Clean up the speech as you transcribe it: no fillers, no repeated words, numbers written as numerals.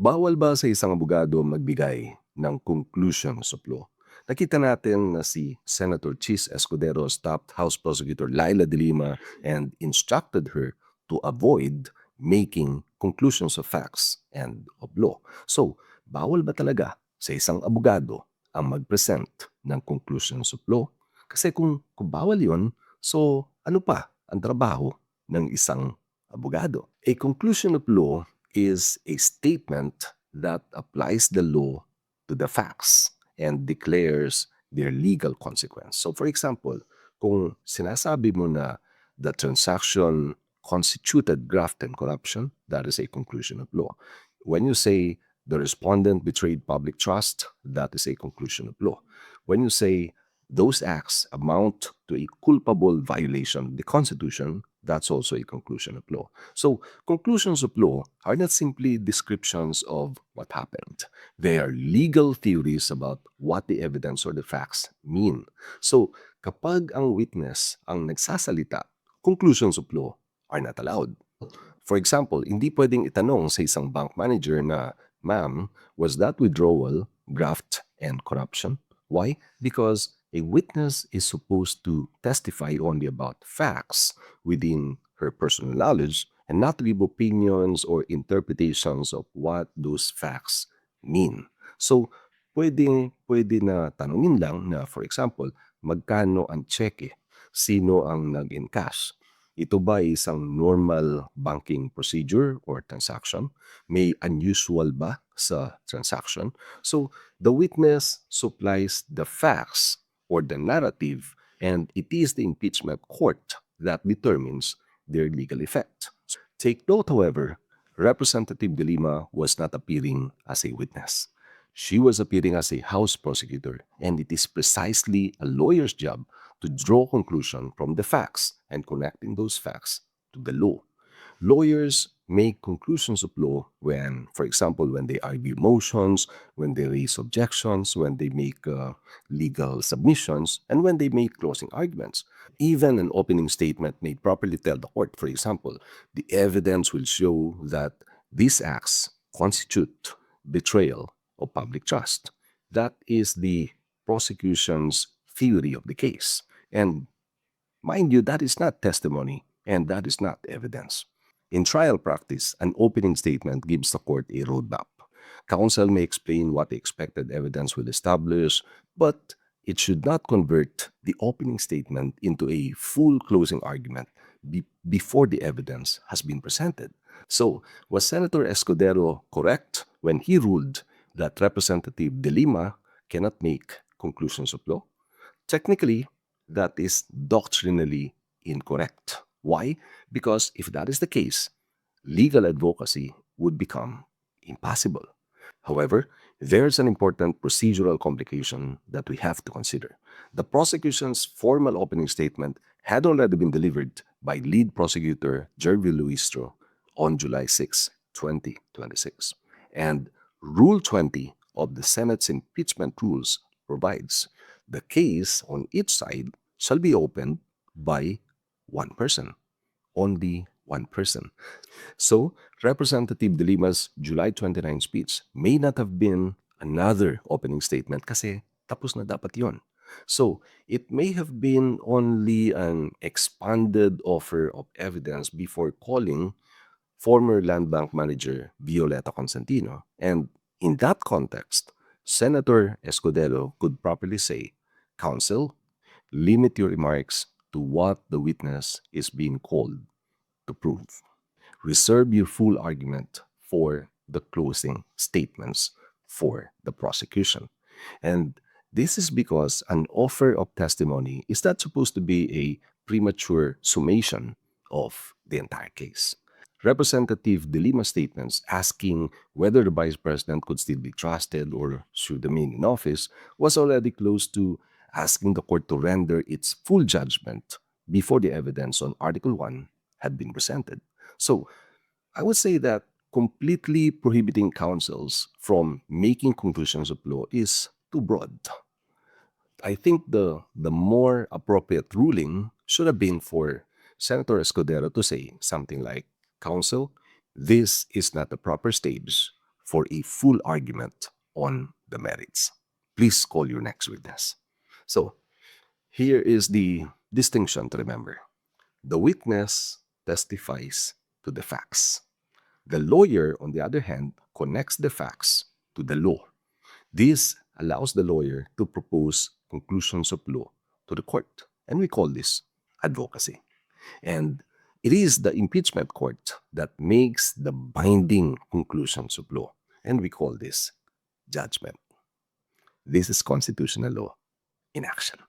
Bawal ba sa isang abogado magbigay ng conclusions of law? Nakita natin na si Senator Chiz stopped House Prosecutor Laila de Lima and instructed her to avoid making conclusions of facts and of law. So, bawal ba talaga sa isang abogado ang mag-present ng conclusions of law? Kasi kung bawal yun, so ano pa ang trabaho ng isang abogado? A conclusion of law is a statement that applies the law to the facts and declares their legal consequence. So for example, kung sinasabi mo na the transaction constituted graft and corruption, that is a conclusion of law. When you say the respondent betrayed public trust, that is a conclusion of law. When you say those acts amount to a culpable violation of the Constitution, that's also a conclusion of law. So, conclusions of law are not simply descriptions of what happened. They are legal theories about what the evidence or the facts mean. So, kapag ang witness ang nagsasalita, conclusions of law are not allowed. For example, hindi pwedeng itanong sa isang bank manager na, "Ma'am, was that withdrawal graft and corruption?" Why? Because a witness is supposed to testify only about facts within her personal knowledge and not give opinions or interpretations of what those facts mean. So, pwede na tanungin lang na, for example, magkano ang cheque? Sino ang nag-encash? Ito ba ay isang normal banking procedure or transaction? May unusual ba sa transaction? So, the witness supplies the facts or the narrative, and it is the impeachment court that determines their legal effect. Take note, however, Representative De Lima was not appearing as a witness. She was appearing as a House prosecutor, and it is precisely a lawyer's job to draw conclusion from the facts and connecting those facts to the law. Lawyers make conclusions of law when, for example, when they argue motions, when they raise objections, when they make legal submissions, and when they make closing arguments. Even an opening statement may properly tell the court, for example, the evidence will show that these acts constitute betrayal of public trust. That is the prosecution's theory of the case. And mind you, that is not testimony and that is not evidence. In trial practice, an opening statement gives the court a roadmap. Counsel may explain what the expected evidence will establish, but it should not convert the opening statement into a full closing argument before the evidence has been presented. So, was Senator Escudero correct when he ruled that Representative De Lima cannot make conclusions of law? Technically, that is doctrinally incorrect. Why? Because if that is the case, legal advocacy would become impossible. However, there's an important procedural complication that we have to consider. The prosecution's formal opening statement had already been delivered by lead prosecutor Jervil Luistro on July 6, 2026. And Rule 20 of the Senate's impeachment rules provides the case on each side shall be opened by one person, only one person. So, Representative De Lima's July 29 speech may not have been another opening statement kasi tapos na dapat yon. So, it may have been only an expanded offer of evidence before calling former Land Bank manager Violeta Constantino. And in that context, Senator Escudero could properly say, "Counsel, limit your remarks to what the witness is being called to prove. Reserve your full argument for the closing statements for the prosecution." And this is because an offer of testimony is not supposed to be a premature summation of the entire case. Representative De Lima's statements asking whether the Vice President could still be trusted or should remain in office was already close to asking the court to render its full judgment before the evidence on Article 1 had been presented. So, I would say that completely prohibiting counsels from making conclusions of law is too broad. I think the more appropriate ruling should have been for Senator Escudero to say something like, "Counsel, this is not the proper stage for a full argument on the merits. Please call your next witness. So, here is the distinction to remember. The witness testifies to the facts. The lawyer, on the other hand, connects the facts to the law. This allows the lawyer to propose conclusions of law to the court, and we call this advocacy. And it is the impeachment court that makes the binding conclusions of law, and we call this judgment. This is constitutional law in action.